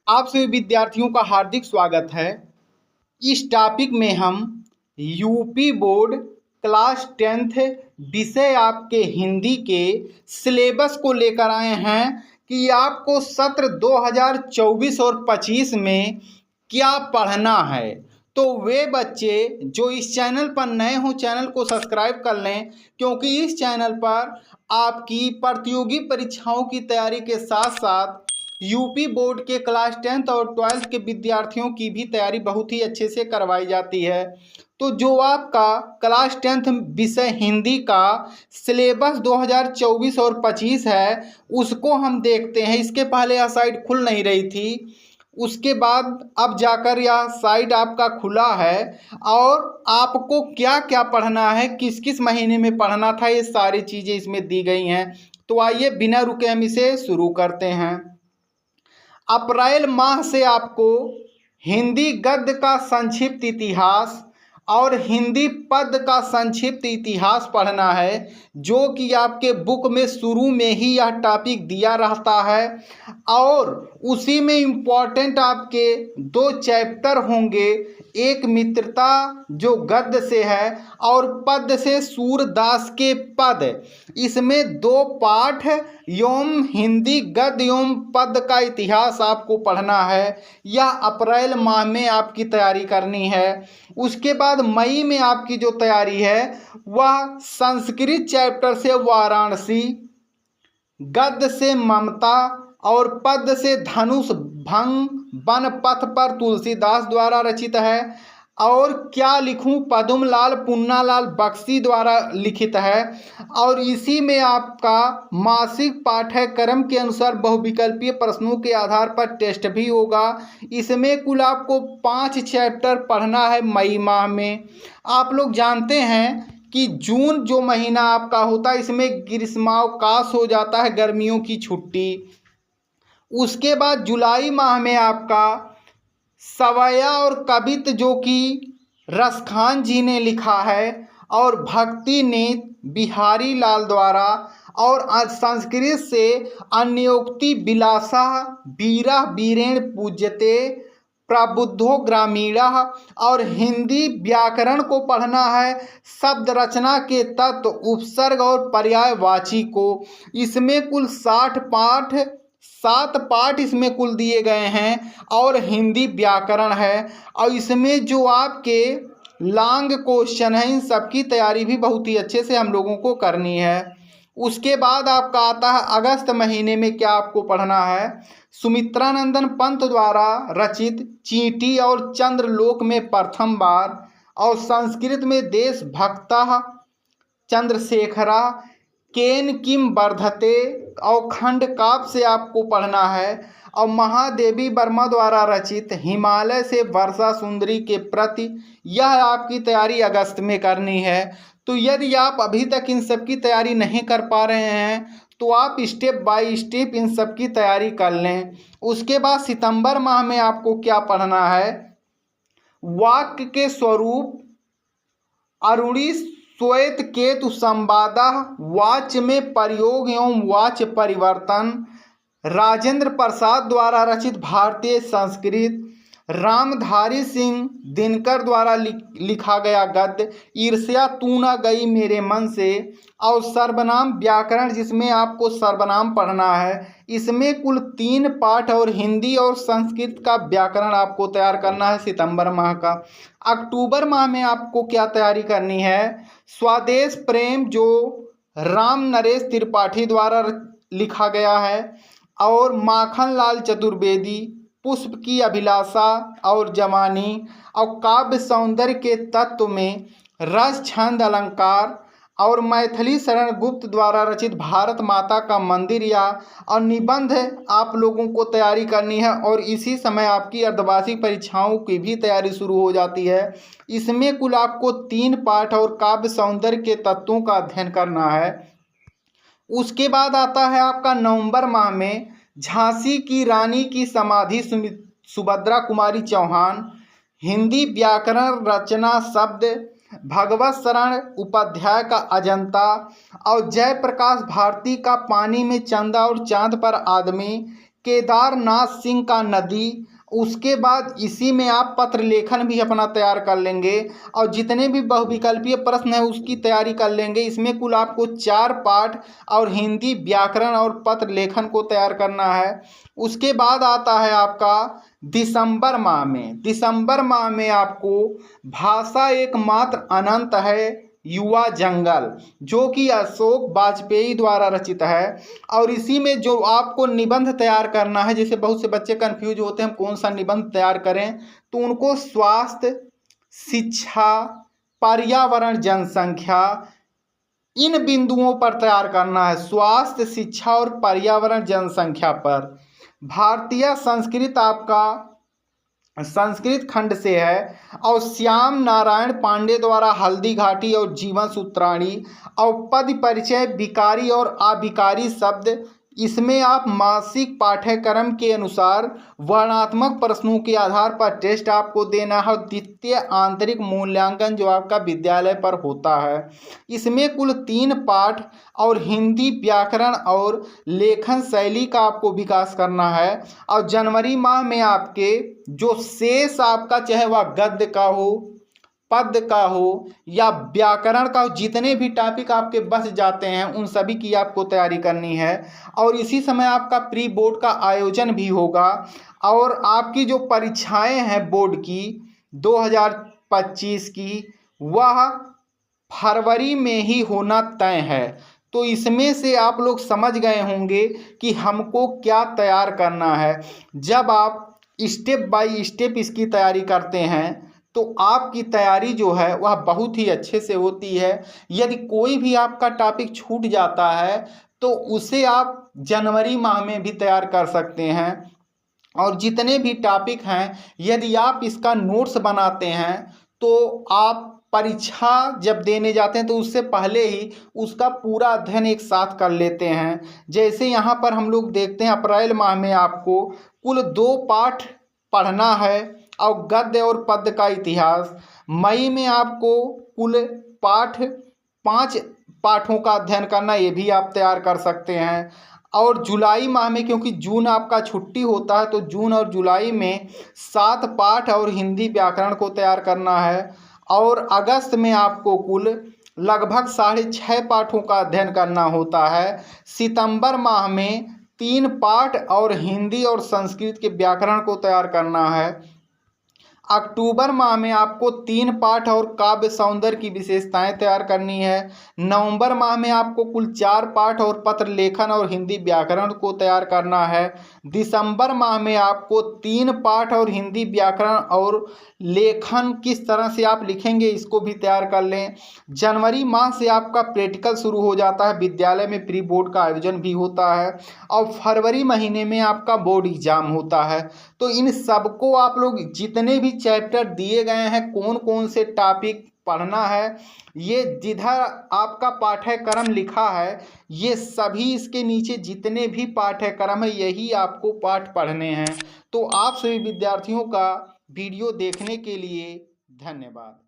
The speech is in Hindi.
आप सभी विद्यार्थियों का हार्दिक स्वागत है। इस टॉपिक में हम यूपी बोर्ड क्लास 10th विषय आपके हिंदी के सिलेबस को लेकर आए हैं कि आपको सत्र 2024 और 25 में क्या पढ़ना है। तो वे बच्चे जो इस चैनल पर नए हों चैनल को सब्सक्राइब कर लें, क्योंकि इस चैनल पर आपकी प्रतियोगी परीक्षाओं की तैयारी के साथ साथ यूपी बोर्ड के क्लास 10th और 12th के विद्यार्थियों की भी तैयारी बहुत ही अच्छे से करवाई जाती है। तो जो आपका क्लास 10th विषय हिंदी का सिलेबस 2024 और 25 है उसको हम देखते हैं। इसके पहले यह साइट खुल नहीं रही थी, उसके बाद अब जाकर यह साइट आपका खुला है और आपको क्या क्या पढ़ना है, किस किस महीने में पढ़ना था, ये सारी चीज़ें इसमें दी गई हैं। तो आइए बिना रुके हम इसे शुरू करते हैं। अप्रैल माह से आपको हिंदी गद्य का संक्षिप्त इतिहास और हिंदी पद्य का संक्षिप्त इतिहास पढ़ना है, जो कि आपके बुक में शुरू में ही यह टॉपिक दिया रहता है। और उसी में इम्पॉर्टेंट आपके 2 चैप्टर होंगे, एक मित्रता जो गद्य से है और पद्य से सूरदास के पद। इसमें 2 पाठ एवं हिंदी गद्य एवं पद्य का इतिहास आपको पढ़ना है। यह अप्रैल माह में आपकी तैयारी करनी है। उसके बाद मई में आपकी जो तैयारी है वह संस्कृत चैप्टर से वाराणसी, गद्य से ममता और पद्य से धनुष भंग वन पथ पर तुलसीदास द्वारा रचित है। और क्या लिखूं पद्मलाल पुन्नालाल बख्शी द्वारा लिखित है। और इसी में आपका मासिक पाठ्यक्रम के अनुसार बहुविकल्पीय प्रश्नों के आधार पर टेस्ट भी होगा। इसमें कुल आपको 5 चैप्टर पढ़ना है मई माह में। आप लोग जानते हैं कि जून जो महीना आपका होता है इसमें ग्रीष्मावकाश हो जाता है, गर्मियों की छुट्टी। उसके बाद जुलाई माह में आपका सवैया और कवित जो कि रसखान जी ने लिखा है और भक्ति ने बिहारी लाल द्वारा, और संस्कृत से अन्योक्ति विलासा वीरा वीरेण पूज्यते प्रबुद्धो ग्रामीणा। और हिंदी व्याकरण को पढ़ना है, शब्द रचना के तत्व, उपसर्ग और पर्यायवाची को। इसमें कुल 7 पाठ इसमें कुल दिए गए हैं और हिंदी व्याकरण है। और इसमें जो आपके लॉन्ग क्वेश्चन है इन सबकी तैयारी भी बहुत ही अच्छे से हम लोगों को करनी है। उसके बाद आपका आता है अगस्त महीने में क्या आपको पढ़ना है। सुमित्रानंदन पंत द्वारा रचित चींटी और चंद्रलोक में प्रथम बार, और संस्कृत में देशभक्ता चंद्रशेखरा केन किम वर्धते और खंड काव्य से आपको पढ़ना है। और महादेवी वर्मा द्वारा रचित हिमालय से वर्षा सुंदरी के प्रति, यह आपकी तैयारी अगस्त में करनी है। तो यदि आप अभी तक इन सब की तैयारी नहीं कर पा रहे हैं तो आप स्टेप बाय स्टेप इन सब की तैयारी कर लें। उसके बाद सितंबर माह में आपको क्या पढ़ना है। वाक्य के स्वरूप, अरुणी श्वेत केतु संवादा, वाच्य में प्रयोग एवं वाच्य परिवर्तन, राजेंद्र प्रसाद द्वारा रचित भारतीय संस्कृत, रामधारी सिंह दिनकर द्वारा लिखा गया गद्य ईर्ष्या तू न गई मेरे मन से, और सर्वनाम व्याकरण जिसमें आपको सर्वनाम पढ़ना है। इसमें कुल 3 पाठ और हिंदी और संस्कृत का व्याकरण आपको तैयार करना है सितंबर माह का। अक्टूबर माह में आपको क्या तैयारी करनी है। स्वदेश प्रेम जो राम नरेश त्रिपाठी द्वारा लिखा गया है, और माखन लाल चतुर्वेदी पुष्प की अभिलाषा और जवानी, और काव्य सौंदर्य के तत्व में रस छंद अलंकार, और मैथिली शरण गुप्त द्वारा रचित भारत माता का मंदिर या और निबंध आप लोगों को तैयारी करनी है। और इसी समय आपकी अर्धवार्षिक परीक्षाओं की भी तैयारी शुरू हो जाती है। इसमें कुल आपको 3 पाठ और काव्य सौंदर्य के तत्वों का अध्ययन करना है। उसके बाद आता है आपका नवंबर माह में झांसी की रानी की समाधि सुभद्रा कुमारी चौहान, हिंदी व्याकरण रचना शब्द भगवत शरण उपाध्याय का अजंता, और जयप्रकाश भारती का पानी में चंदा और चांद पर आदमी, केदारनाथ सिंह का नदी। उसके बाद इसी में आप पत्र लेखन भी अपना तैयार कर लेंगे और जितने भी बहुविकल्पीय प्रश्न है उसकी तैयारी कर लेंगे। इसमें कुल आपको 4 पाठ और हिंदी व्याकरण और पत्र लेखन को तैयार करना है। उसके बाद आता है आपका दिसंबर माह में आपको भाषा एकमात्र अनंत है युवा जंगल, जो कि अशोक वाजपेयी द्वारा रचित है। और इसी में जो आपको निबंध तैयार करना है, जैसे बहुत से बच्चे कंफ्यूज होते हैं कौन सा निबंध तैयार करें, तो उनको स्वास्थ्य, शिक्षा, पर्यावरण, जनसंख्या, इन बिंदुओं पर तैयार करना है। स्वास्थ्य, शिक्षा और पर्यावरण, जनसंख्या पर। भारतीय संस्कृत खंड से है और श्याम नारायण पांडे द्वारा हल्दी घाटी और जीवन सूत्राणी और पद परिचय, विकारी और अविकारी शब्द। इसमें आप मासिक पाठ्यक्रम के अनुसार वर्णनात्मक प्रश्नों के आधार पर टेस्ट आपको देना है और द्वितीय आंतरिक मूल्यांकन जो आपका विद्यालय पर होता है। इसमें कुल 3 पाठ और हिंदी व्याकरण और लेखन शैली का आपको विकास करना है। और जनवरी माह में आपके जो शेष आपका, चाहे वह गद्य का हो, पद का हो या व्याकरण का हो, जितने भी टॉपिक आपके बच जाते हैं उन सभी की आपको तैयारी करनी है। और इसी समय आपका प्री बोर्ड का आयोजन भी होगा और आपकी जो परीक्षाएं हैं बोर्ड की 2025 की, वह फरवरी में ही होना तय है। तो इसमें से आप लोग समझ गए होंगे कि हमको क्या तैयार करना है। जब आप स्टेप बाय स्टेप इसकी तैयारी करते हैं तो आपकी तैयारी जो है वह बहुत ही अच्छे से होती है। यदि कोई भी आपका टॉपिक छूट जाता है तो उसे आप जनवरी माह में भी तैयार कर सकते हैं। और जितने भी टॉपिक हैं यदि आप इसका नोट्स बनाते हैं तो आप परीक्षा जब देने जाते हैं तो उससे पहले ही उसका पूरा अध्ययन एक साथ कर लेते हैं। जैसे यहाँ पर हम लोग देखते हैं अप्रैल माह में आपको कुल 2 पाठ पढ़ना है और गद्य और पद्य का इतिहास। मई में आपको कुल 5 पाठों का अध्ययन करना, ये भी आप तैयार कर सकते हैं। और जुलाई माह में, क्योंकि जून आपका छुट्टी होता है, तो जून और जुलाई में 7 पाठ और हिंदी व्याकरण को तैयार करना है। और अगस्त में आपको कुल लगभग 6.5 पाठों का अध्ययन करना होता है। सितंबर माह में 3 पाठ और हिंदी और संस्कृत के व्याकरण को तैयार करना है। अक्टूबर माह में आपको 3 पाठ और काव्य सौंदर्य की विशेषताएं तैयार करनी है। नवंबर माह में आपको कुल 4 पाठ और पत्र लेखन और हिंदी व्याकरण को तैयार करना है। दिसंबर माह में आपको 3 पाठ और हिंदी व्याकरण और लेखन किस तरह से आप लिखेंगे इसको भी तैयार कर लें। जनवरी माह से आपका प्रैक्टिकल शुरू हो जाता है, विद्यालय में प्री बोर्ड का आयोजन भी होता है और फरवरी महीने में आपका बोर्ड एग्जाम होता है। तो इन सबको आप लोग जितने भी चैप्टर दिए गए हैं, कौन कौन से टॉपिक पढ़ना है, ये जिधर आपका पाठ्यक्रम लिखा है ये सभी इसके नीचे जितने भी पाठ्यक्रम है यही आपको पाठ पढ़ने हैं। तो आप सभी विद्यार्थियों का वीडियो देखने के लिए धन्यवाद।